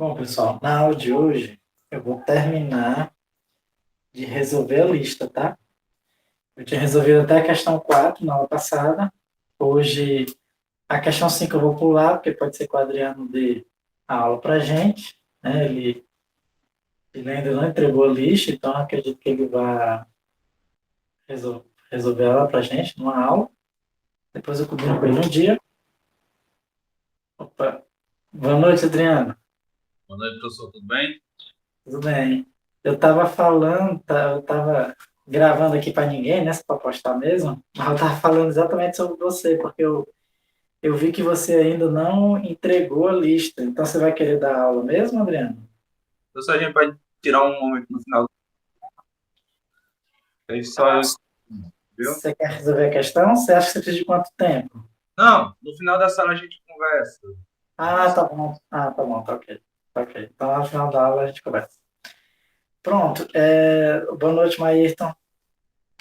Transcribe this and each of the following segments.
Bom, pessoal, na aula de hoje eu vou terminar de resolver a lista, tá? Eu tinha resolvido até a questão 4 na aula passada. Hoje, a questão 5 eu vou pular, porque pode ser que o Adriano dê a aula pra gente, né? Ele ainda não entregou a lista, então acredito que ele vai resolver ela pra gente numa aula. Depois eu combino com ele um dia. Opa. Boa noite, Adriano. Boa noite, professor, tudo bem? Tudo bem? Eu estava falando, eu estava gravando aqui para ninguém, né? Para postar mesmo, mas eu estava falando exatamente sobre você, porque eu vi que você ainda não entregou a lista. Então você vai querer dar aula mesmo, Adriano? Professor, a gente pode tirar um momento no final, aí só eu, viu? Você quer resolver a questão? Você acha que você precisa de quanto tempo? Não, no final da sala a gente conversa. Ah, tá bom. Ah, tá bom, tá ok. Tá ok. Então, no final da aula a gente conversa. Pronto. Boa noite, Maírton.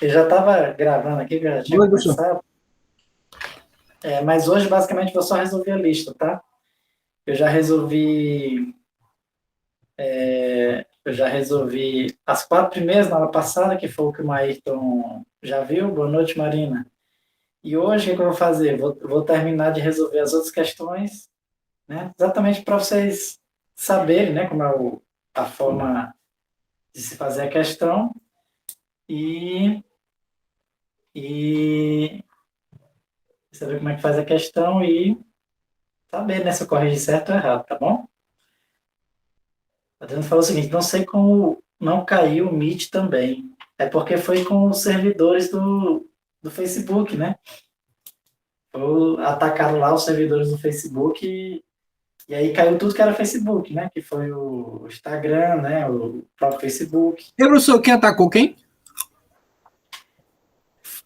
Eu já estava gravando aqui, que eu já tinha Oi, professor. começado. Mas hoje, basicamente, vou só resolver a lista, tá? Eu já resolvi, eu já resolvi as 4 primeiras na aula passada, que foi o que o Maírton já viu. Boa noite, Marina. E hoje, o que eu vou fazer? Vou terminar de resolver as outras questões, né? Exatamente para vocês saberem, né, como é a forma de se fazer a questão e, e saber como é que faz a questão e saber, né, se eu corrigi certo ou errado, tá bom? A Adriano falou o seguinte: não sei como não caiu o Meet também. É porque foi com os servidores do Facebook, né? Atacaram lá os servidores do Facebook e aí caiu tudo que era Facebook, né? Que foi o Instagram, né? O próprio Facebook. E, professor, quem atacou quem?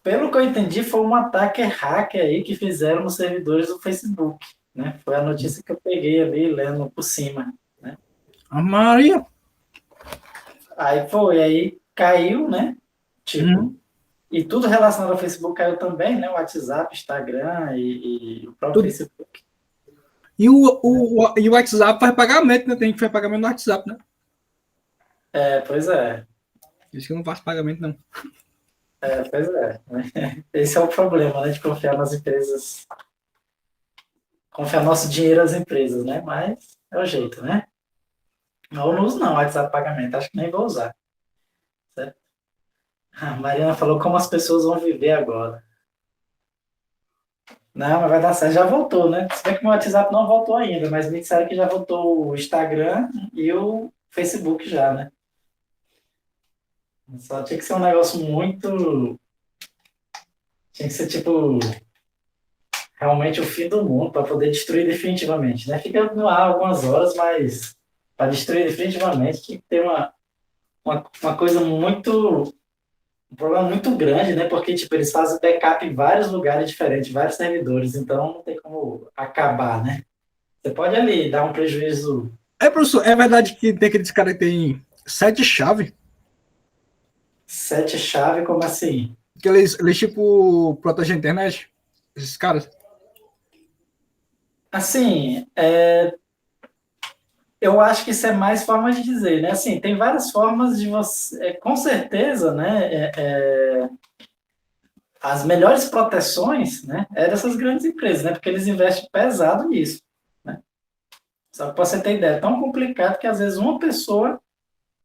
Pelo que eu entendi, foi um ataque hacker aí que fizeram nos servidores do Facebook, né? Foi a notícia que eu peguei ali, lendo por cima, né? A Maria. Aí caiu, né? Tipo, Uhum. e tudo relacionado ao Facebook caiu também, né? O WhatsApp, Instagram e o próprio Tudo. Facebook. E o WhatsApp faz pagamento, né? Tem que fazer pagamento no WhatsApp, né? Pois é. Diz que eu não faço pagamento, não. Pois é. Esse é o problema, né? De confiar nas empresas. Confiar nosso dinheiro às empresas, né? Mas é o jeito, né? Eu não uso não, WhatsApp pagamento. Acho que nem vou usar. Certo? A Mariana falou como as pessoas vão viver agora. Não, mas vai dar certo. Já voltou, né? Se bem que o meu WhatsApp não voltou ainda, mas me disseram que já voltou o Instagram e o Facebook já, né? Só tinha que ser um negócio muito. Tinha que ser tipo realmente o fim do mundo para poder destruir definitivamente, né? Fica no ar algumas horas, mas para destruir definitivamente tinha que ter uma coisa muito. Um problema muito grande, né? Porque tipo, eles fazem backup em vários lugares diferentes, vários servidores, então não tem como acabar, né? Você pode ali dar um prejuízo. É, professor, é verdade que tem aqueles caras que tem 7 chaves, Sete chave, como assim? que eles tipo, protegem a internet? Esses caras? Assim, eu acho que isso é mais forma de dizer, né? Assim, tem várias formas de você, com certeza, né? As melhores proteções, né? É dessas grandes empresas, né? Porque eles investem pesado nisso, né? Só que para você ter ideia, é tão complicado que às vezes uma pessoa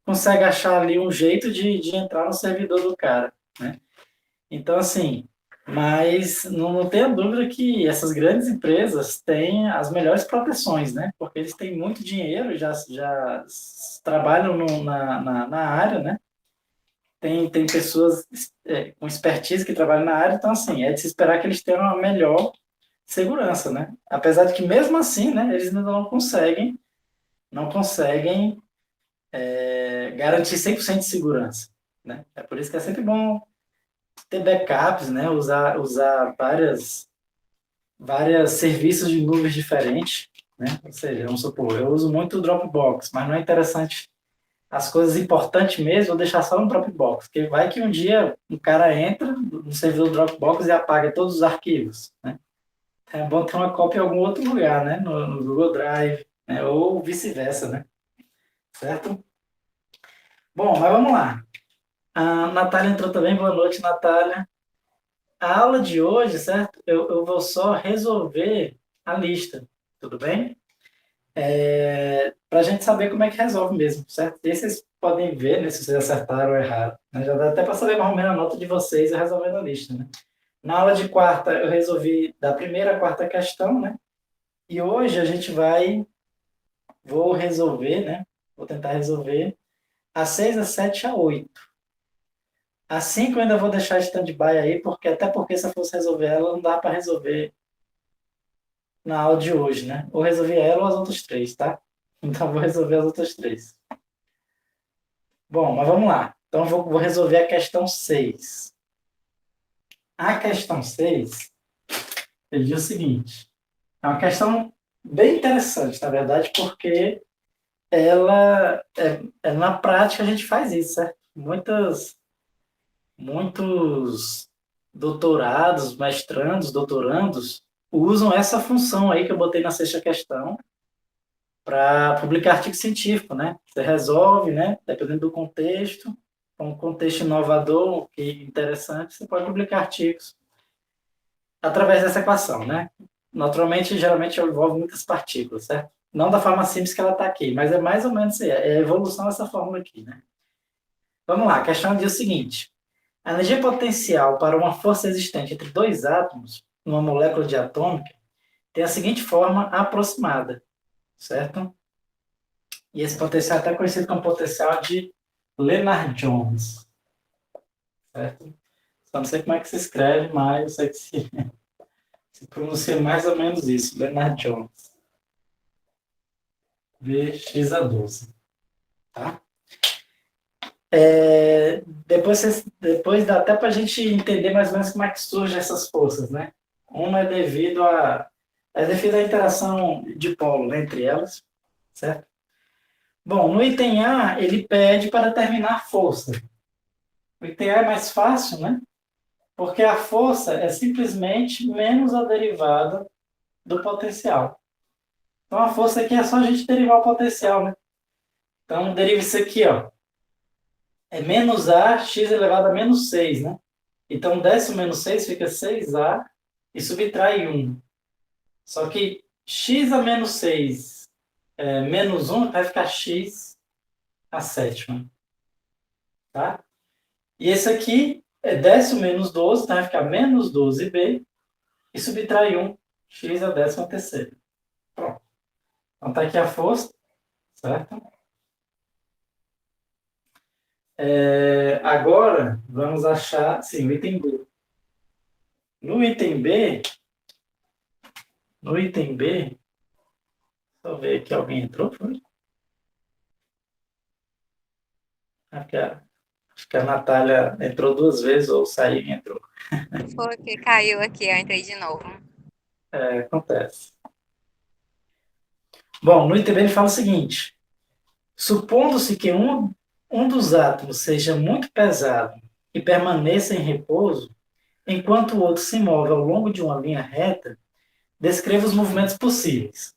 consegue achar ali um jeito de entrar no servidor do cara, né? Então, assim, mas não tenha dúvida que essas grandes empresas têm as melhores proteções, né? Porque eles têm muito dinheiro, já trabalham na área, né? Tem pessoas com expertise que trabalham na área, então, assim, é de se esperar que eles tenham uma melhor segurança, né? Apesar de que, mesmo assim, né, eles ainda não conseguem garantir 100% de segurança, né? É por isso que é sempre bom ter backups, né? Usar várias serviços de nuvens diferentes, né? Ou seja, vamos supor, eu uso muito o Dropbox, mas não é interessante as coisas importantes mesmo, eu deixar só no Dropbox, porque vai que um dia um cara entra no servidor do Dropbox e apaga todos os arquivos, né? É bom ter uma cópia em algum outro lugar, né? No Google Drive. né? Ou vice-versa, né? Certo? Bom, mas vamos lá. A Natália entrou também. Boa noite, Natália. A aula de hoje, certo? Eu vou só resolver a lista, tudo bem? Para a gente saber como é que resolve mesmo, certo? E aí vocês podem ver, né, se vocês acertaram ou erraram, né? Já dá até para saber mais ou menos a nota de vocês resolvendo a lista, né? Na aula de quarta, eu resolvi da primeira à quarta questão, né? E hoje a gente vou resolver, né? Vou tentar resolver a 6, a 7, a 8. A 5 eu ainda vou deixar stand-by aí, até porque se eu fosse resolver ela, não dá para resolver na aula de hoje, né? Ou resolver ela ou as outras três, tá? Então vou resolver as outras três. Bom, mas vamos lá. Então vou resolver a questão 6. A questão 6, ele diz o seguinte. É uma questão bem interessante, na verdade, porque na prática a gente faz isso, certo? Muitos doutorados, mestrandos, doutorandos usam essa função aí que eu botei na sexta questão para publicar artigo científico, né? Você resolve, né? Dependendo do contexto, um contexto inovador, que interessante, você pode publicar artigos através dessa equação, né? Naturalmente, geralmente envolve muitas partículas, certo? Não da forma simples que ela está aqui, mas é mais ou menos isso aí, é a evolução dessa fórmula aqui, né? Vamos lá, a questão diz o seguinte: a energia potencial para uma força existente entre dois átomos, numa molécula diatômica, tem a seguinte forma aproximada, certo? E esse potencial é até conhecido como potencial de Lennard-Jones, certo? Só não sei como é que se escreve, mas eu sei que se pronuncia mais ou menos isso, Lennard-Jones. Vx a 12, tá? Depois dá até para a gente entender mais ou menos como é que surgem essas forças, né? Uma é devido à interação de polo, né, entre elas, certo? Bom, no item A, ele pede para determinar a força. O item A é mais fácil, né? Porque a força é simplesmente menos a derivada do potencial. Então, a força aqui é só a gente derivar o potencial, né? Então, deriva isso aqui, ó. É menos A, x elevado a menos 6, né? Então, décimo menos 6 fica 6A e subtrai 1. Só que x a menos 6 menos 1 vai ficar x a sétima. Tá? E esse aqui é décimo menos 12, então vai ficar menos 12b e subtrai 1, x a décima terceira. Pronto. Então está aqui a força, certo? Agora, vamos achar, sim, o item B. No item B, deixa eu ver aqui, alguém entrou, foi? Acho que a Natália entrou duas vezes, ou saiu e entrou. Foi que caiu aqui, eu entrei de novo. Acontece. Bom, no item B ele fala o seguinte: supondo-se que um dos átomos seja muito pesado e permaneça em repouso, enquanto o outro se move ao longo de uma linha reta, descreva os movimentos possíveis.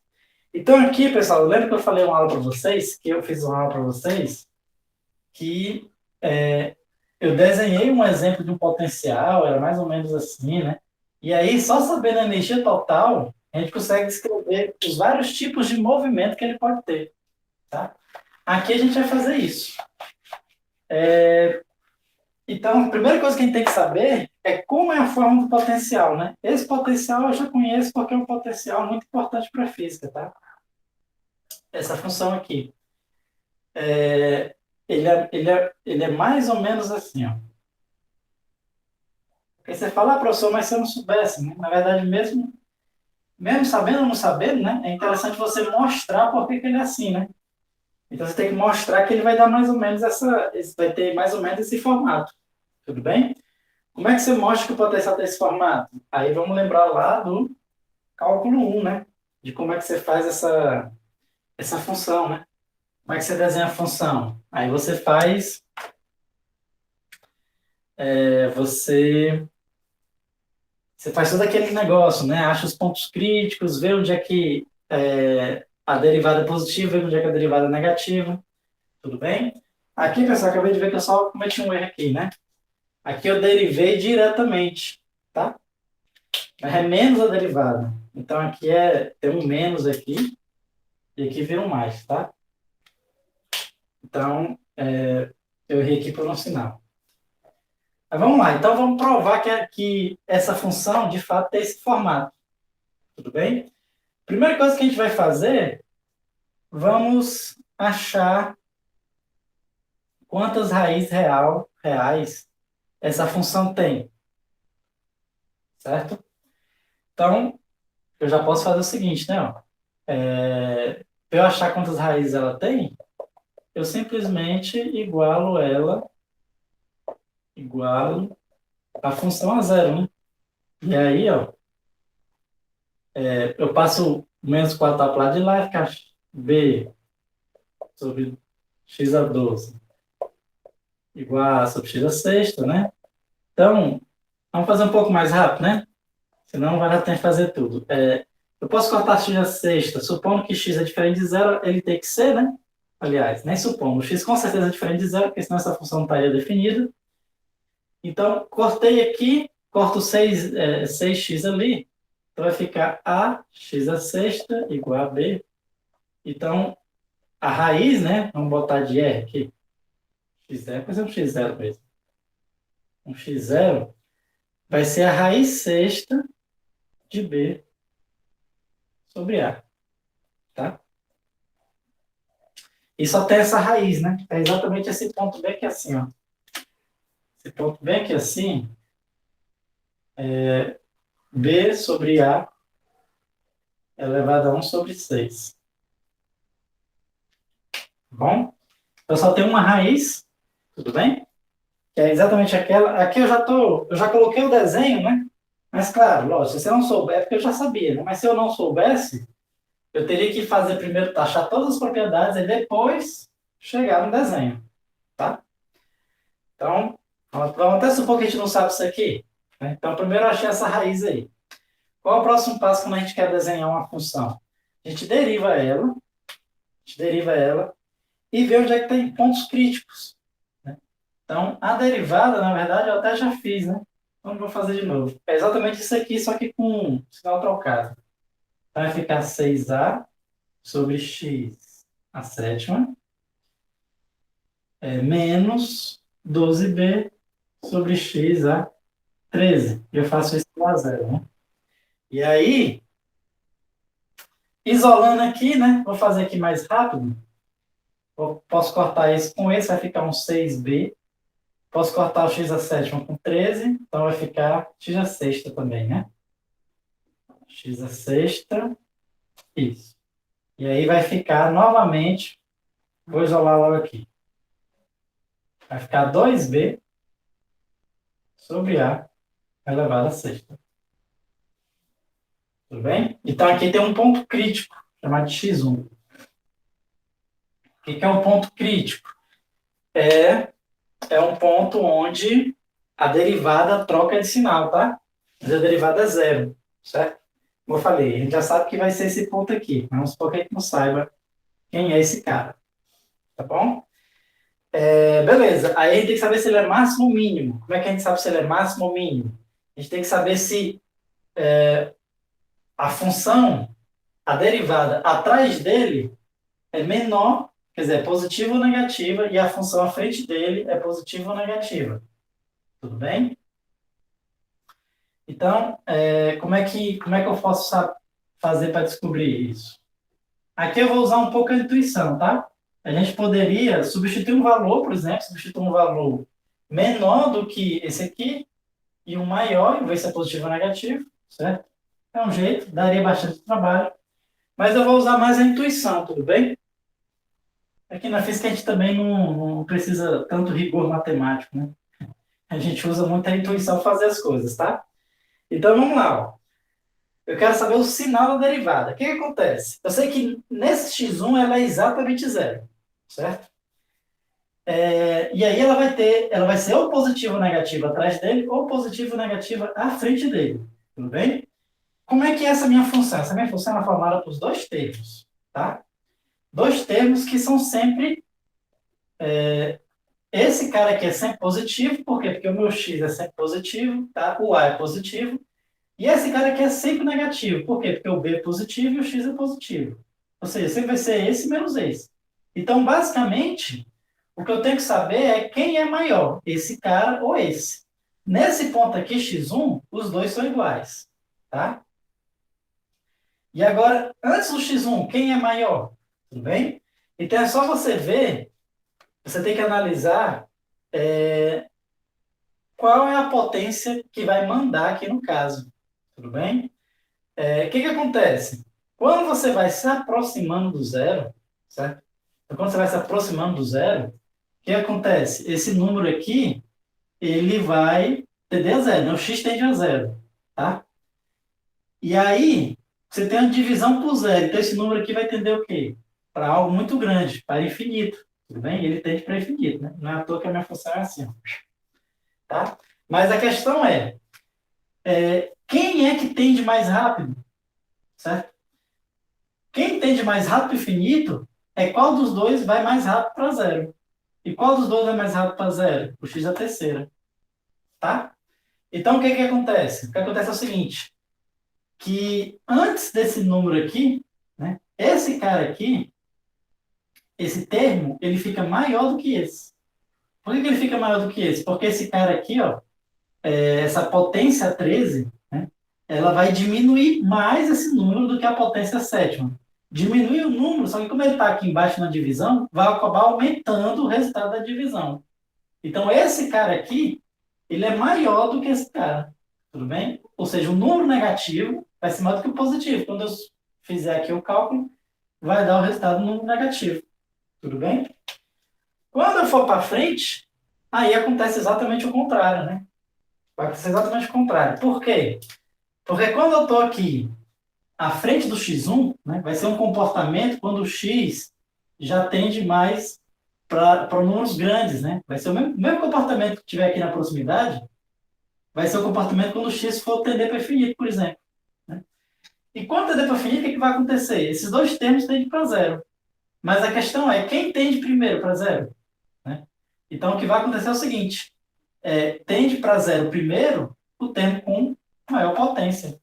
Então aqui, pessoal, lembra que eu falei uma aula para vocês, que eu fiz uma aula para vocês, que eu desenhei um exemplo de um potencial, era mais ou menos assim, né? E aí, só sabendo a energia total, a gente consegue descrever os vários tipos de movimento que ele pode ter, tá? Aqui a gente vai fazer isso. Então, a primeira coisa que a gente tem que saber é como é a forma do potencial, né? Esse potencial eu já conheço porque é um potencial muito importante para a física, tá? Essa função aqui. Ele é mais ou menos assim, ó. Aí você fala, professor, mas se eu não soubesse, né? Na verdade, mesmo sabendo ou não sabendo, né? É interessante você mostrar por que ele é assim, né? Então você tem que mostrar que ele vai dar mais ou menos vai ter mais ou menos esse formato. Tudo bem? Como é que você mostra que o potencial tem esse formato? Aí vamos lembrar lá do cálculo 1, né? De como é que você faz essa função, né? Como é que você desenha a função? Aí você faz, você faz todo aquele negócio, né? Acha os pontos críticos, vê onde é que a derivada é positiva, vejo onde é que a derivada é negativa. Tudo bem? Aqui, pessoal, acabei de ver que eu só cometi um erro aqui, né? Aqui eu derivei diretamente, tá? É menos a derivada. Então, aqui tem um menos aqui, e aqui vira um mais, tá? Então, eu errei aqui por um sinal. Mas vamos lá. Então, vamos provar que essa função, de fato, tem esse formato. Tudo bem? Primeira coisa que a gente vai fazer, vamos achar quantas raízes reais essa função tem. Certo? Então, eu já posso fazer o seguinte, né? Ó. Para eu achar quantas raízes ela tem, eu simplesmente igualo a função a zero, né? E aí, ó, eu passo menos 4 para o lado de lá e fica b sobre x a 12 igual a sobre x a sexta, né? Então, vamos fazer um pouco mais rápido, né? Senão não vai dar tempo de fazer tudo. Eu posso cortar x a sexta, supondo que x é diferente de zero, ele tem que ser, né? Aliás, nem supondo. O x com certeza é diferente de zero, porque senão essa função não estaria definida. Então, cortei aqui, corto 6x ali, então vai ficar a x a sexta igual a b. Então, a raiz, né? Vamos botar de R aqui. X0, por exemplo, x0 mesmo. Um x0 vai ser a raiz sexta de b sobre a. Tá? E só tem essa raiz, né? É exatamente esse ponto bem aqui assim, ó. Esse ponto bem aqui assim é b sobre a elevado a 1 sobre 6. Tá bom? Então só tem uma raiz, tudo bem? Que é exatamente aquela. Aqui eu já coloquei o desenho, né? Mas claro, lógico, se você não souber, é porque eu já sabia, né? Mas se eu não soubesse, eu teria que fazer primeiro, achar todas as propriedades e depois chegar no desenho, tá? Então, vamos até supor que a gente não sabe isso aqui, né? Então, primeiro eu achei essa raiz aí. Qual é o próximo passo quando a gente quer desenhar uma função? A gente deriva ela e vê onde é que tem pontos críticos, né? Então, a derivada, na verdade, eu até já fiz, né? Então, não vou fazer de novo. É exatamente isso aqui, só que com sinal trocado. Então, vai ficar 6a sobre x a sétima menos 12b sobre x a 13. E eu faço isso a zero, né? E aí, isolando aqui, né? Vou fazer aqui mais rápido. Posso cortar esse com esse, vai ficar um 6b. Posso cortar o x a sétima com 13, então vai ficar x a sexta também, né? X a sexta, isso. E aí vai ficar novamente, vou isolar logo aqui. Vai ficar 2b sobre a elevado a sexta. Tudo bem? Então aqui tem um ponto crítico, chamado de x1. O que é um ponto crítico? É um ponto onde a derivada troca de sinal, tá? Mas a derivada é zero, certo? Como eu falei, a gente já sabe que vai ser esse ponto aqui. Vamos supor que a gente não saiba quem é esse cara. Tá bom? Beleza. Aí a gente tem que saber se ele é máximo ou mínimo. Como é que a gente sabe se ele é máximo ou mínimo? A gente tem que saber se a função, a derivada atrás dele é menor, quer dizer, é positiva ou negativa, e a função à frente dele é positiva ou negativa. Tudo bem? Então, como é que eu posso fazer para descobrir isso? Aqui eu vou usar um pouco a intuição, tá? A gente poderia substituir um valor, por exemplo, substituir um valor menor do que esse aqui e um maior, e ver se é positivo ou negativo, certo? É um jeito, daria bastante trabalho, mas eu vou usar mais a intuição, tudo bem? Aqui na física a gente também não precisa tanto rigor matemático, né? A gente usa muito a intuição para fazer as coisas, tá? Então vamos lá, ó. Eu quero saber o sinal da derivada. O que acontece? Eu sei que nesse x1 ela é exatamente zero, certo? E aí ela vai ser ou positiva ou negativa atrás dele, ou positiva ou negativa à frente dele. Tudo bem? Como é que é essa minha função? Essa minha função é formada por dois termos. tá? Dois termos que são sempre... esse cara aqui é sempre positivo, por quê? Porque o meu x é sempre positivo, tá? O a é positivo. E esse cara aqui é sempre negativo, por quê? Porque o b é positivo e o x é positivo. Ou seja, sempre vai ser esse menos esse. Então, basicamente, o que eu tenho que saber é quem é maior, esse cara ou esse. Nesse ponto aqui, x1, os dois são iguais, tá? E agora, antes do x1, quem é maior? Tudo bem? Então, é só você ver, você tem que analisar qual é a potência que vai mandar aqui no caso. Tudo bem? O que que acontece? Quando você vai se aproximando do zero, certo? Então, quando você vai se aproximando do zero, o que acontece? Esse número aqui, ele vai tender a zero, né? O x tende a zero, tá? E aí, você tem uma divisão por zero. Então, esse número aqui vai tender o quê? Para algo muito grande, para infinito. Tudo bem? Ele tende para infinito, né? Não é à toa que a minha função é assim, ó, tá? Mas a questão quem é que tende mais rápido, certo? Quem tende mais rápido para infinito é qual dos dois vai mais rápido para zero. E qual dos dois vai mais rápido para zero? O x é a terceira, tá? Então, o que que acontece? O que acontece é o seguinte, que antes desse número aqui, né, esse cara aqui, esse termo, ele fica maior do que esse. Por que que ele fica maior do que esse? Porque esse cara aqui, ó, essa potência 13, né, ela vai diminuir mais esse número do que a potência sétima. Diminui o número, só que como ele está aqui embaixo na divisão, vai acabar aumentando o resultado da divisão. Então, esse cara aqui, ele é maior do que esse cara. Tudo bem? Ou seja, o número negativo vai ser maior do que o positivo. Quando eu fizer aqui o cálculo, vai dar o resultado no número negativo. Tudo bem? Quando eu for para frente, aí acontece exatamente o contrário, né? Vai acontecer exatamente o contrário. Por quê? Porque quando eu estou aqui à frente do x1, né, vai ser um comportamento quando o x já tende mais para números grandes, né? Vai ser o mesmo comportamento que tiver aqui na proximidade, vai ser o comportamento quando o x for tender para infinito, por exemplo, né? E quando tender para infinito, o que vai acontecer? Esses dois termos tendem para zero. Mas a questão é, quem tende primeiro para zero, né? Então, o que vai acontecer é o seguinte, tende para zero primeiro o termo com maior potência,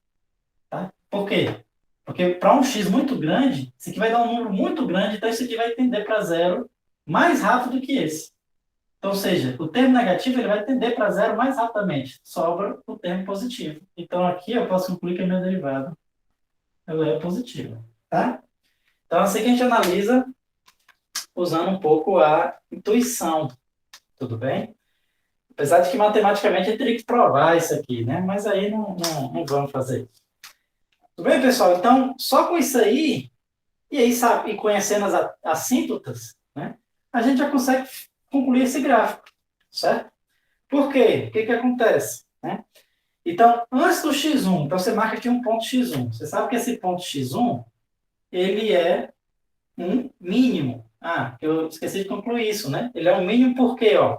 tá? Por quê? Porque para um x muito grande, isso aqui vai dar um número muito grande, então isso aqui vai tender para zero mais rápido do que esse. Então, ou seja, o termo negativo ele vai tender para zero mais rapidamente. Sobra o termo positivo. Então, aqui eu posso concluir que a minha derivada ela é positiva. Tá? Então, assim que a gente analisa usando um pouco a intuição. Tudo bem? Apesar de que matematicamente eu teria que provar isso aqui, né? Mas aí não vamos fazer. Tudo bem, pessoal? Então, só com isso aí, e aí sabe, e conhecendo as assíntotas, né? A gente já consegue concluir esse gráfico, certo? Por quê? O que que acontece, né? Então, antes do x1, então você marca aqui um ponto x1. Você sabe que esse ponto x1, ele é um mínimo. Ah, eu esqueci de concluir isso, né? Ele é um mínimo por quê, ó?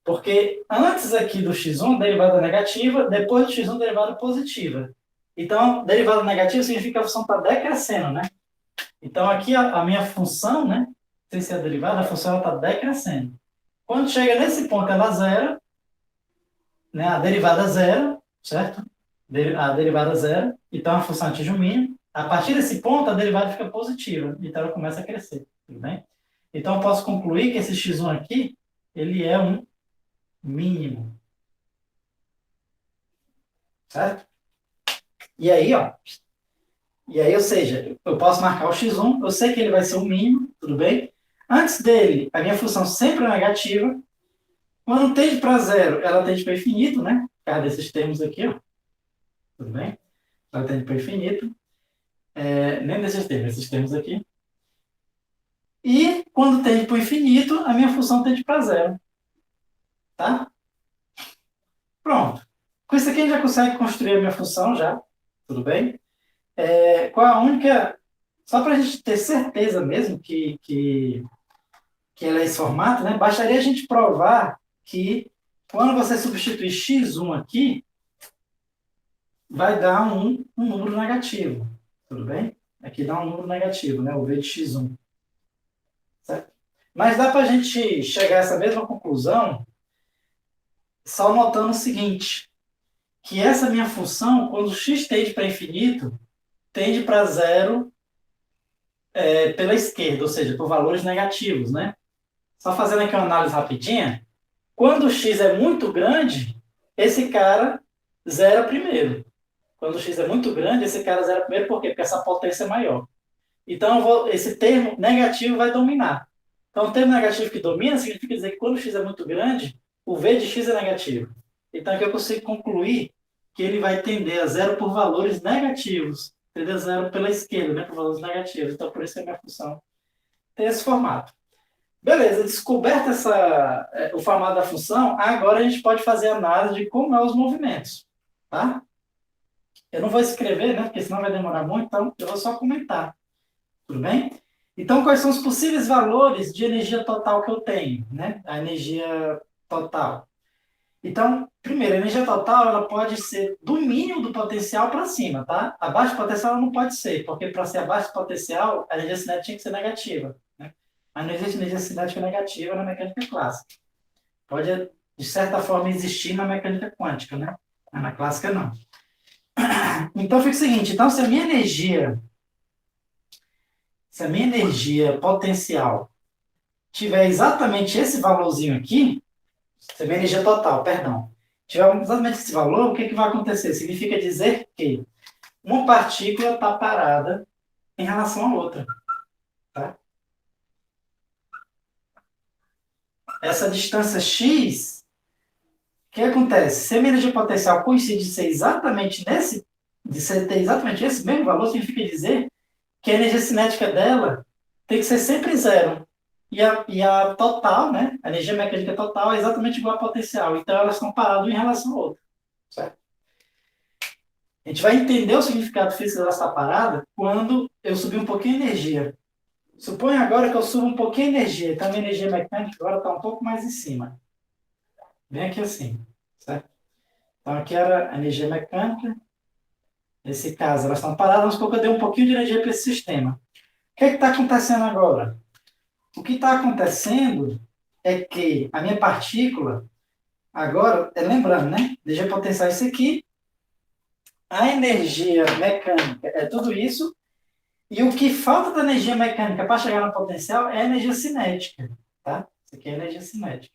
Porque antes aqui do x1, derivada negativa, depois do x1, derivada positiva. Então, derivada negativa significa que a função está decrescendo, né? Então, aqui a minha função, né? Sem ser a derivada, a função está decrescendo. Quando chega nesse ponto, ela zera, né? A derivada zero, certo? A derivada zero, então a função atinge o mínimo. A partir desse ponto, a derivada fica positiva, então ela começa a crescer, tudo bem? Então, eu posso concluir que esse x1 aqui, ele é um mínimo. Certo? E aí, ó. E aí, ou seja, eu posso marcar o x1, eu sei que ele vai ser o mínimo, tudo bem? Antes dele, a minha função sempre é negativa. Quando tende para zero, ela tende para infinito, né? Por causa desses termos aqui, ó. Tudo bem? Ela tende para infinito. Nem desses termos, esses termos aqui. E quando tende para o infinito, a minha função tende para zero. Tá? Pronto. Com isso aqui a gente já consegue construir a minha função já. Tudo bem? Qual a única... Só para a gente ter certeza mesmo que ela é esse formato, né? Bastaria a gente provar que quando você substituir x1 aqui, vai dar um número negativo. Tudo bem? Aqui dá um número negativo, né? O V de x1. Certo? Mas dá para a gente chegar a essa mesma conclusão só notando o seguinte, que essa minha função, quando x tende para infinito, tende para zero pela esquerda, ou seja, por valores negativos, né? Só fazendo aqui uma análise rapidinha, quando o x é muito grande, esse cara zera primeiro. Quando o x é muito grande, esse cara zera primeiro, por quê? Porque essa potência é maior. Então, esse termo negativo vai dominar. Então, o termo negativo que domina significa dizer que quando o x é muito grande, o v de x é negativo. Então, aqui eu consigo concluir que ele vai tender a zero por valores negativos. Tender a zero pela esquerda, né, por valores negativos. Então, por isso que a minha função tem esse formato. Beleza, descoberta o formato da função, agora a gente pode fazer análise de como é os movimentos. Tá? Eu não vou escrever, né, porque senão vai demorar muito, então eu vou só comentar. Tudo bem? Então, quais são os possíveis valores de energia total que eu tenho, né? A energia total. Então, primeiro, a energia total ela pode ser do mínimo do potencial para cima, tá? Abaixo do potencial ela não pode ser, porque para ser abaixo do potencial, a energia cinética tinha que ser negativa, né? Mas não existe energia cinética negativa na mecânica clássica. Pode, de certa forma, existir na mecânica quântica, né? Mas na clássica, não. Então, fica o seguinte, então, se a minha energia potencial tiver exatamente esse valorzinho aqui, se a minha energia total, perdão, tiver exatamente esse valor, o que vai acontecer? Significa dizer que uma partícula está parada em relação à outra. Tá? Essa distância x, o que acontece? Se a minha energia potencial coincide de ser exatamente ter exatamente esse mesmo valor, significa dizer que a energia cinética dela tem que ser sempre zero. E a total, né? A energia mecânica total é exatamente igual à potencial. Então, elas estão paradas em relação à outra. Certo? A gente vai entender o significado físico dela estar parada quando eu subir um pouquinho a energia. Suponha agora que eu subo um pouquinho a energia. Então, a minha energia mecânica agora está um pouco mais em cima. Bem aqui assim. Certo? Então, aqui era a energia mecânica. Nesse caso, elas estão paradas. Vamos supor que eu dei um pouquinho de energia para esse sistema. O que está acontecendo agora? O que está acontecendo é que a minha partícula, agora, lembrando, né? Energia potencial é isso aqui, a energia mecânica é tudo isso, e o que falta da energia mecânica para chegar no potencial é a energia cinética, tá? Isso aqui é a energia cinética.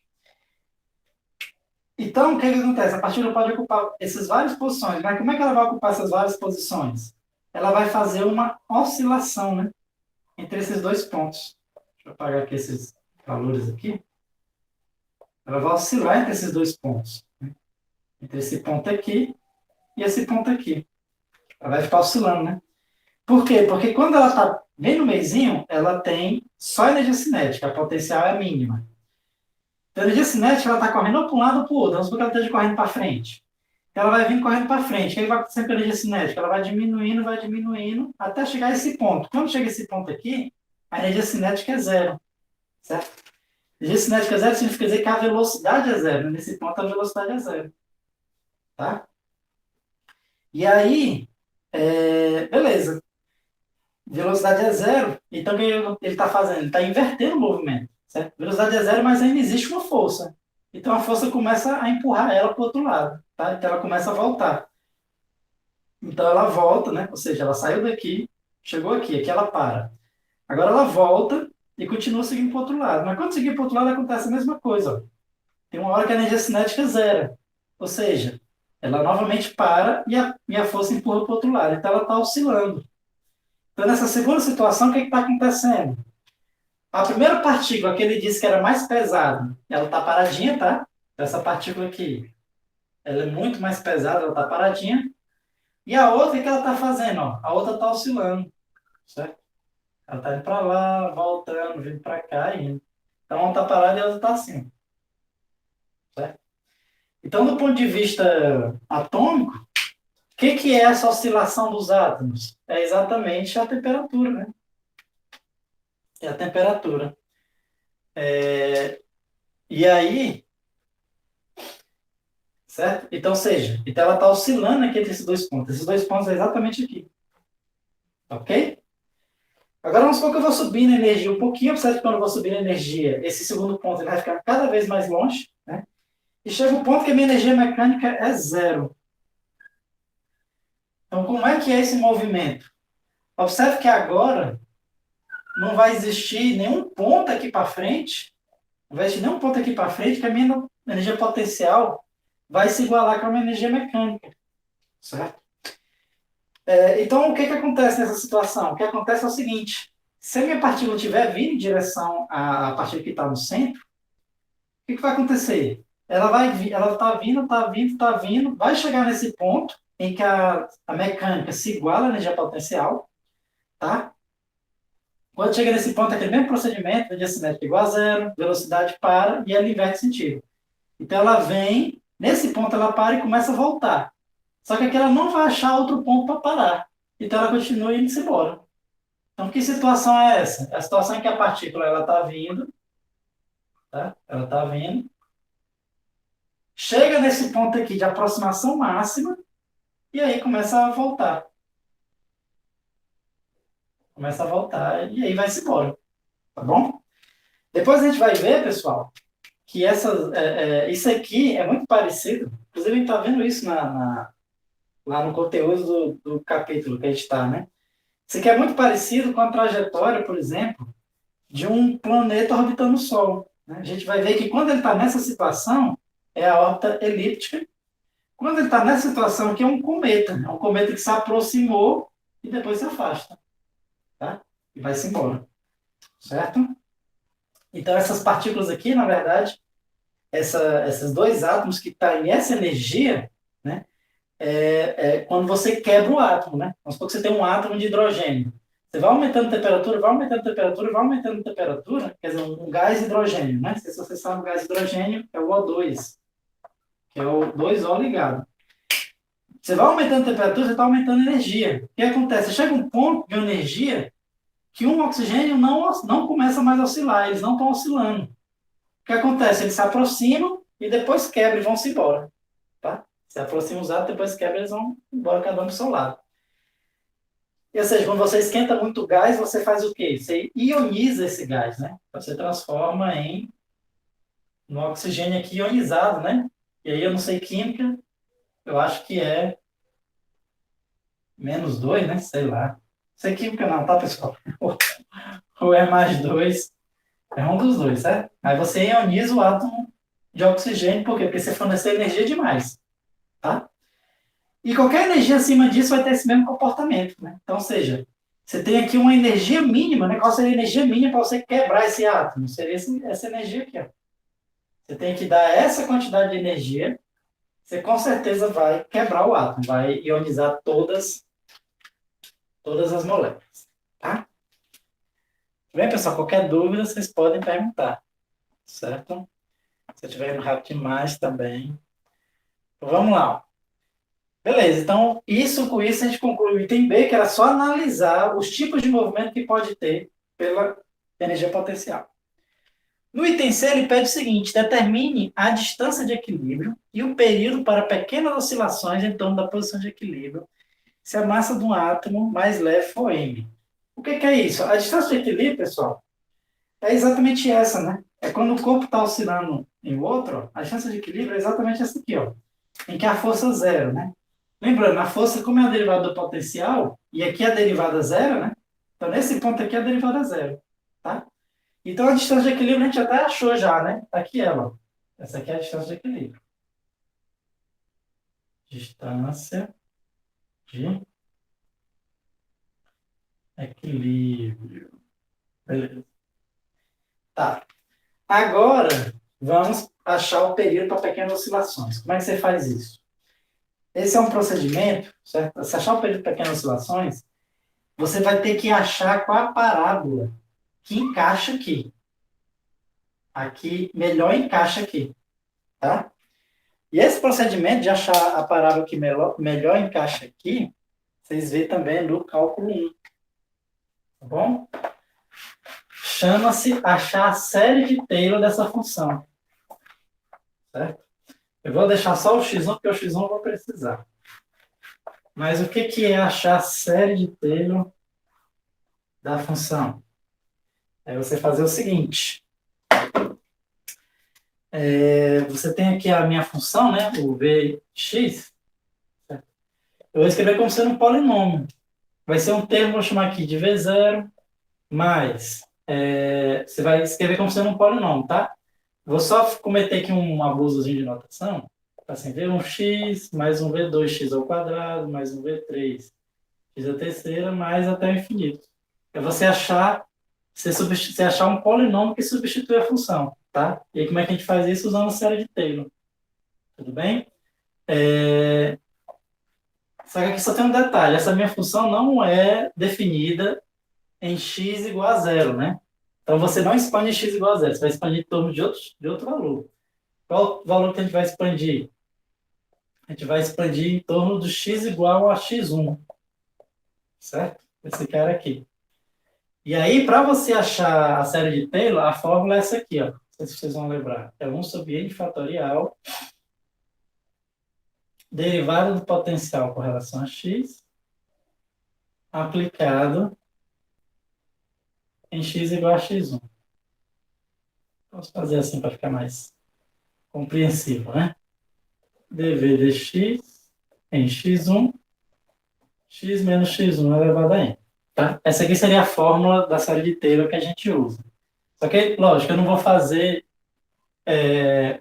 Então, o que acontece? A partícula pode ocupar essas várias posições, mas como é que ela vai ocupar essas várias posições? Ela vai fazer uma oscilação, né? Entre esses dois pontos. Deixa eu apagar aqui esses valores aqui. Ela vai oscilar entre esses dois pontos. Né? Entre esse ponto aqui e esse ponto aqui. Ela vai ficar oscilando, né? Por quê? Porque quando ela está bem no meizinho, ela tem só energia cinética, a potencial é mínima. Então, a energia cinética ela está correndo ou para um lado ou para o outro. Vamos supor que ela esteja correndo para frente. Ela vai vir correndo para frente. O que vai acontecer com a energia cinética? Ela vai diminuindo, até chegar a esse ponto. Quando chega a esse ponto aqui, a energia cinética é zero. Certo? Energia cinética zero significa dizer que a velocidade é zero. Nesse ponto, a velocidade é zero. Tá? E aí, beleza. Velocidade é zero. Então, o que ele está fazendo? Ele está invertendo o movimento. Certo? Velocidade é zero, mas ainda existe uma força. Então, a força começa a empurrar ela para o outro lado. Tá? Então, ela começa a voltar. Então, ela volta, né? Ou seja, ela saiu daqui, chegou aqui ela para. Agora ela volta e continua seguindo para o outro lado. Mas quando seguir para o outro lado, acontece a mesma coisa. Ó. Tem uma hora que a energia cinética é zero. Ou seja, ela novamente para e a força empurra para o outro lado. Então ela está oscilando. Então, nessa segunda situação, o que está acontecendo? A primeira partícula que ele disse que era mais pesada, ela está paradinha, tá? Essa partícula aqui, ela é muito mais pesada, ela está paradinha. E a outra, o que ela está fazendo? Ó? A outra está oscilando. Certo? Ela está indo para lá, voltando, vindo para cá e indo. Então, uma está parada e a outra está assim. Certo? Então, do ponto de vista atômico, o que é essa oscilação dos átomos? É exatamente a temperatura, né? É a temperatura. E aí, certo? Então, ela está oscilando aqui entre esses dois pontos. Esses dois pontos é exatamente aqui. Ok? Agora vamos supor que eu vou subir na energia um pouquinho, observe que quando eu vou subir na energia, esse segundo ponto ele vai ficar cada vez mais longe, né? E chega um ponto que a minha energia mecânica é zero. Então, como é que é esse movimento? Observe que agora não vai existir nenhum ponto aqui para frente, não vai existir nenhum ponto aqui para frente que a minha energia potencial vai se igualar com a minha energia mecânica, certo? Então, o que acontece nessa situação? O que acontece é o seguinte, se a minha partícula estiver vindo em direção à partícula que está no centro, o que vai acontecer? Ela está vindo, vai chegar nesse ponto em que a mecânica se iguala à energia potencial, tá? Quando chega nesse ponto, aquele mesmo procedimento, energia cinética igual a zero, velocidade para e ela inverte sentido. Então ela vem, nesse ponto ela para e começa a voltar. Só que aqui ela não vai achar outro ponto para parar. Então ela continua indo embora. Então que situação é essa? É a situação em que a partícula ela está vindo, tá? Ela está vindo, chega nesse ponto aqui de aproximação máxima e aí começa a voltar. Começa a voltar e aí vai-se embora. Tá bom? Depois a gente vai ver, pessoal, que isso aqui é muito parecido. Inclusive, a gente está vendo isso lá no conteúdo do capítulo que a gente está, né? Isso aqui é muito parecido com a trajetória, por exemplo, de um planeta orbitando o Sol, né? A gente vai ver que quando ele está nessa situação, é a órbita elíptica. Quando ele está nessa situação aqui, é um cometa. É um cometa que se aproximou e depois se afasta. Tá? E vai-se embora. Certo? Então, essas partículas aqui, na verdade, esses dois átomos que estão em essa energia, né, quando você quebra o átomo, né? Vamos supor que você tem um átomo de hidrogênio. Você vai aumentando a temperatura, vai aumentando a temperatura, vai aumentando a temperatura, quer dizer, um gás hidrogênio, né? Se você sabe, o gás hidrogênio é o O2, que é o 2O ligado. Você vai aumentando a temperatura, você está aumentando a energia. O que acontece? Chega um ponto de energia que um oxigênio não começa mais a oscilar, eles não estão oscilando. O que acontece? Eles se aproximam e depois quebram e vão-se embora. Tá? Se aproximam os átomos, depois quebram, eles vão embora cada um para o seu lado. Ou seja, quando você esquenta muito o gás, você faz o quê? Você ioniza esse gás, né? Você transforma no oxigênio aqui ionizado, né? E aí eu não sei química, eu acho que é -2, né? Sei lá. Não sei química não, tá, pessoal? Ou é +2, é um dos dois, certo? Aí você ioniza o átomo de oxigênio, por quê? Porque você forneceu energia demais, tá? E qualquer energia acima disso vai ter esse mesmo comportamento, né? Então, ou seja, você tem aqui uma energia mínima, né? Qual seria a energia mínima para você quebrar esse átomo? Seria essa energia aqui, ó. Você tem que dar essa quantidade de energia, você com certeza vai quebrar o átomo, vai ionizar todas as moléculas, tá? Bem, pessoal, qualquer dúvida vocês podem perguntar, certo? Se eu estiver indo rápido demais também. Então, vamos lá. Beleza, então com isso a gente conclui o item B, que era só analisar os tipos de movimento que pode ter pela energia potencial. No item C, ele pede o seguinte: determine a distância de equilíbrio e o período para pequenas oscilações em torno da posição de equilíbrio, se a massa de um átomo mais leve for m. O que é isso? A distância de equilíbrio, pessoal, é exatamente essa, né? É quando o corpo está oscilando em outro, ó, a distância de equilíbrio é exatamente essa aqui, ó, em que a força zero, né? Lembrando, a força, como é a derivada do potencial, e aqui a derivada zero, né? Então, nesse ponto aqui, a derivada é zero, tá? Então, a distância de equilíbrio a gente até achou já, né? Tá aqui ela, ó. Essa aqui é a distância de equilíbrio. Distância de equilíbrio. Beleza. Tá. Agora, vamos achar o período para pequenas oscilações. Como é que você faz isso? Esse é um procedimento, certo? Se achar o período de pequenas oscilações, você vai ter que achar qual a parábola que encaixa aqui. Aqui, melhor encaixa aqui, tá? E esse procedimento de achar a parábola que melhor encaixa aqui, vocês vêem também no cálculo 1. Tá bom? Chama-se achar a série de Taylor dessa função. Certo? Eu vou deixar só o x1, porque o x1 eu vou precisar. Mas o que é achar a série de Taylor da função é você fazer o seguinte. Você tem aqui a minha função, né? O Vx. Certo? Eu vou escrever como sendo um polinômio. Vai ser um termo, vou chamar aqui de V0, mais... você vai escrever como sendo um polinômio, tá? Vou só cometer aqui um abusozinho de notação. Assim, V1x mais um V2x ao quadrado, mais um V3x à terceira, mais até o infinito. É você achar, você achar um polinômio que substitui a função, tá? E aí, como é que a gente faz isso? Usando a série de Taylor. Tudo bem? Só que aqui só tem um detalhe. Essa minha função não é definida em x igual a zero, né? Então, você não expande x igual a zero. Você vai expandir em torno de outro valor. Qual o valor que a gente vai expandir? A gente vai expandir em torno do x igual a x1. Certo? Esse cara aqui. E aí, para você achar a série de Taylor, a fórmula é essa aqui, ó. Não sei se vocês vão lembrar. É 1 sobre n fatorial, derivada do potencial com relação a x, aplicado em x igual a x1. Vamos fazer assim para ficar mais compreensível, né? dv dx em x1, x menos x1 elevado a n. Tá? Essa aqui seria a fórmula da série de Taylor que a gente usa. Só que, lógico, eu não vou fazer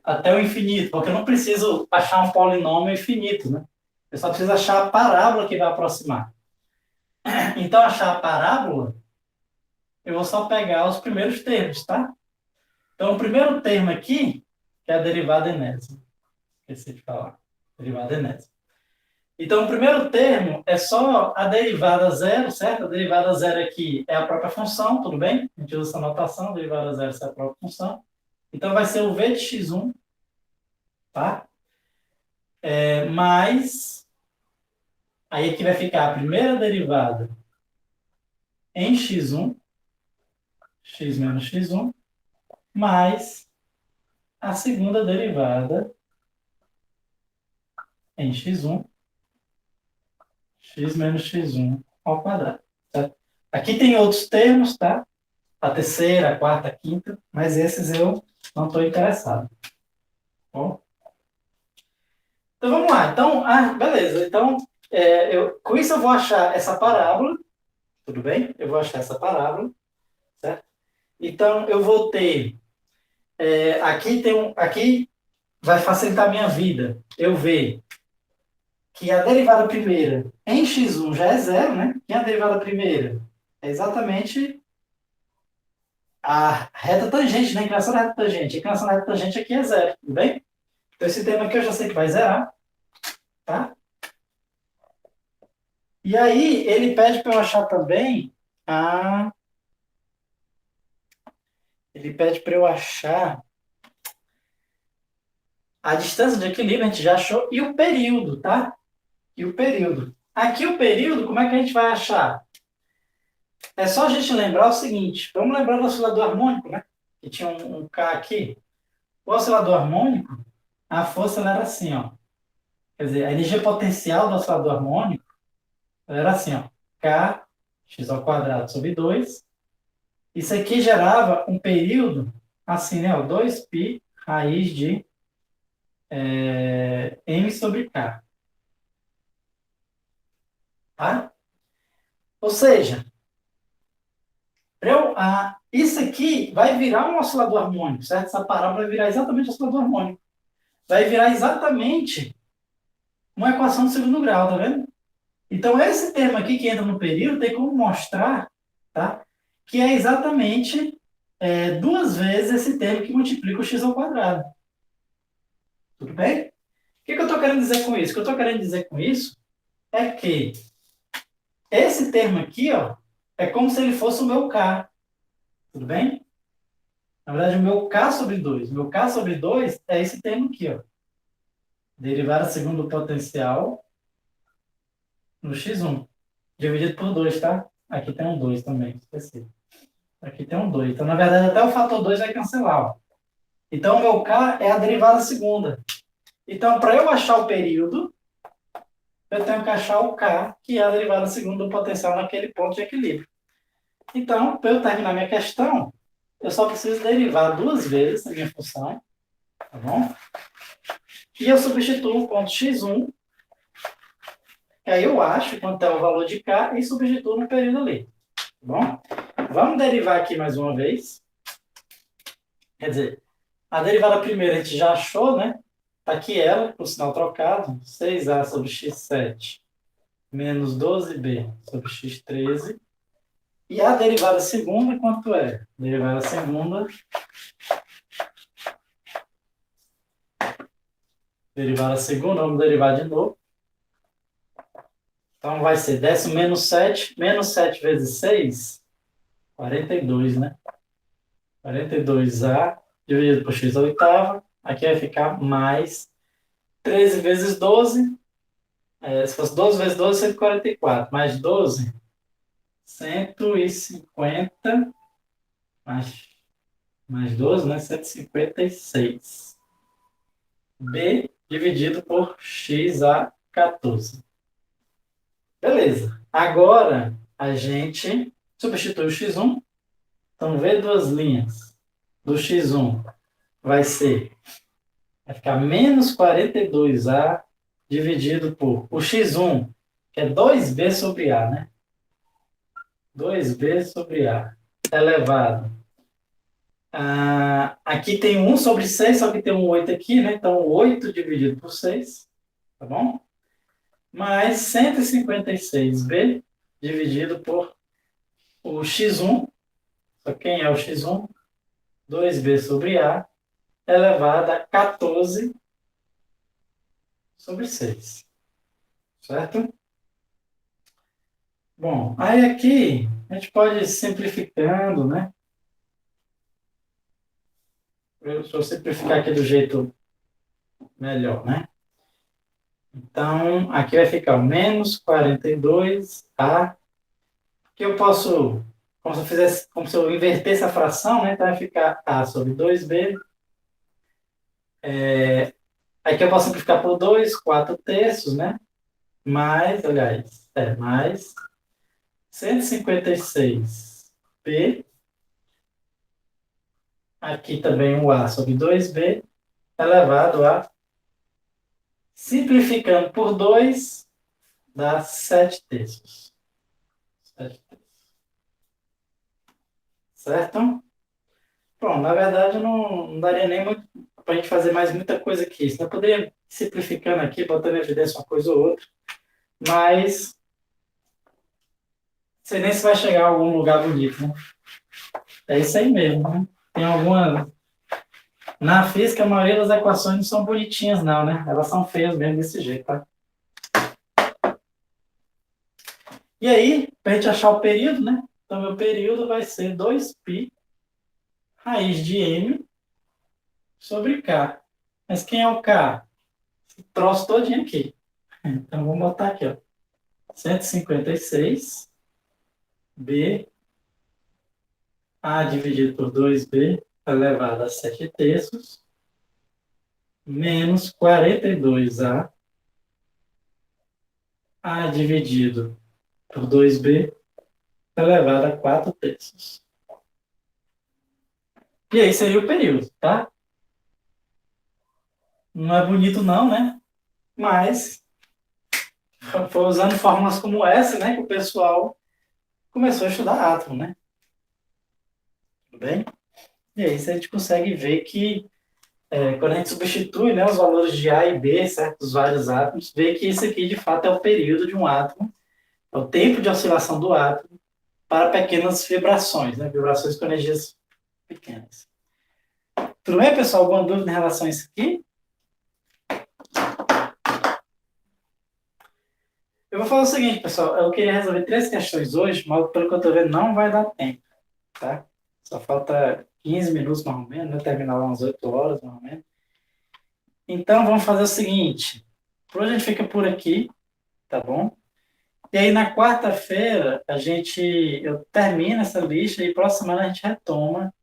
até o infinito, porque eu não preciso achar um polinômio infinito, né? Eu só preciso achar a parábola que vai aproximar. Então, achar a parábola, eu vou só pegar os primeiros termos, tá? Então, o primeiro termo aqui, que é a derivada enésima. Esqueci de falar. Derivada enésima. Então, o primeiro termo é só a derivada zero, certo? A derivada zero aqui é a própria função, tudo bem? A gente usa essa notação, a derivada zero é a própria função. Então, vai ser o v de x1, tá? Mais... Aí aqui vai ficar a primeira derivada em x1, x menos x1, mais a segunda derivada em x1, x menos x1 ao quadrado. Certo? Aqui tem outros termos, tá? A terceira, a quarta, a quinta, mas esses eu não estou interessado. Bom? Então vamos lá. Então, beleza. Então, com isso eu vou achar essa parábola, tudo bem? Eu vou achar essa parábola, certo? Então, eu vou ter... aqui vai facilitar a minha vida. Eu ver que a derivada primeira em x1 já é zero, né? E a derivada primeira é exatamente a reta tangente, né? A inclinação da reta tangente. A inclinação da reta tangente aqui é zero, tudo bem? Então, esse termo aqui eu já sei que vai zerar, tá? E aí, ele pede para eu achar também Ele pede para eu achar a distância de equilíbrio, a gente já achou, e o período, tá? E o período. Aqui o período, como é que a gente vai achar? É só a gente lembrar o seguinte, vamos lembrar do oscilador harmônico, né? Que tinha um K aqui. O oscilador harmônico, a força ela era assim, ó. Quer dizer, a energia potencial do oscilador harmônico ela era assim, ó. K, x ao quadrado sobre 2. Isso aqui gerava um período, assim, né? Ó, 2π raiz de m sobre k. Tá? Ou seja, isso aqui vai virar um oscilador harmônico, certo? Essa parábola vai virar exatamente um oscilador harmônico. Vai virar exatamente uma equação de segundo grau, tá vendo? Então, esse termo aqui que entra no período tem como mostrar, tá? Que é exatamente duas vezes esse termo que multiplica o x ao quadrado. Tudo bem? O que eu estou querendo dizer com isso? O que eu estou querendo dizer com isso é que esse termo aqui, ó, é como se ele fosse o meu K. Tudo bem? Na verdade, o meu K sobre 2. O meu K sobre 2 é esse termo aqui, ó. Derivada segundo o potencial no x1. Dividido por 2, tá? Aqui tem um 2 também, esqueci. Aqui tem um 2. Então, na verdade, até o fator 2 vai cancelar, ó. Então, o meu K é a derivada segunda. Então, para eu achar o período, eu tenho que achar o K, que é a derivada segunda do potencial naquele ponto de equilíbrio. Então, para eu terminar minha questão, eu só preciso derivar duas vezes a minha função, tá bom? E eu substituo o ponto x1, que aí eu acho quanto é o valor de k e substituo no período ali, tá bom? Vamos derivar aqui mais uma vez. Quer dizer, a derivada primeira a gente já achou, né? Está aqui ela, com o sinal trocado, 6a sobre x7 menos 12b sobre x13. E a derivada segunda, quanto é? Derivada segunda. Derivada segunda, vamos derivar de novo. Então vai ser décimo menos 7 vezes 6, 42, né? 42a dividido por x à oitava. Aqui vai ficar mais 13 vezes 12. Se fosse 12 vezes 12, 144. Mais 12, 150. Mais 12, né? 156. B dividido por x a 14. Beleza. Agora, a gente substitui o x1. Então, V duas linhas do x1 vai ficar menos 42a dividido por o x1, que é 2b sobre a, né? 2b sobre a elevado. Aqui tem 1 sobre 6, só que tem um 8 aqui, né? Então, 8 dividido por 6, tá bom? Mais 156b dividido por o x1, só quem é o x1? 2b sobre a elevado a 14 sobre 6, certo? Bom, aí aqui a gente pode ir simplificando, né? Deixa eu simplificar aqui do jeito melhor, né? Então, aqui vai ficar o menos 42a, que eu posso, como se eu invertesse a fração, né? Então vai ficar a sobre 2b. Aqui eu posso simplificar por 2, 4 terços, né? Mais 156b. Aqui também o a sobre 2b elevado a, simplificando por 2, dá 7 terços. 7 terços. Certo? Bom, na verdade não daria nem muito para a gente fazer mais muita coisa aqui. Senão eu poderia ir simplificando aqui, botando em evidência uma coisa ou outra. Mas não sei nem se vai chegar a algum lugar bonito, né? É isso aí mesmo, né? Tem alguma... Na física, a maioria das equações não são bonitinhas, não, né? Elas são feias mesmo desse jeito, tá? E aí, para a gente achar o período, né? Então, meu período vai ser 2π raiz de m sobre k. Mas quem é o k? Esse troço todinho aqui. Então, vamos botar aqui, ó. 156 b a dividido por 2b elevado a 7 terços menos 42a dividido por 2b elevado a 4 terços. E aí seria o período, tá? Não é bonito não, né? Mas foi usando fórmulas como essa, né, que o pessoal começou a estudar átomo, né? Tudo bem? E aí a gente consegue ver que quando a gente substitui, né, os valores de A e B, certo, dos vários átomos, vê que isso aqui de fato é o período de um átomo, é o tempo de oscilação do átomo para pequenas vibrações, né? Vibrações com energias pequenas. Tudo bem, pessoal? Alguma dúvida em relação a isso aqui? Eu vou falar o seguinte, pessoal. Eu queria resolver 3 questões hoje, mas pelo que eu estou vendo, não vai dar tempo, tá? Só falta 15 minutos, mais ou menos, né? Terminar lá umas 8 horas, mais ou menos. Então, vamos fazer o seguinte. Por hoje a gente fica por aqui, tá bom? E aí, na quarta-feira, eu termino essa lista e próxima semana a gente retoma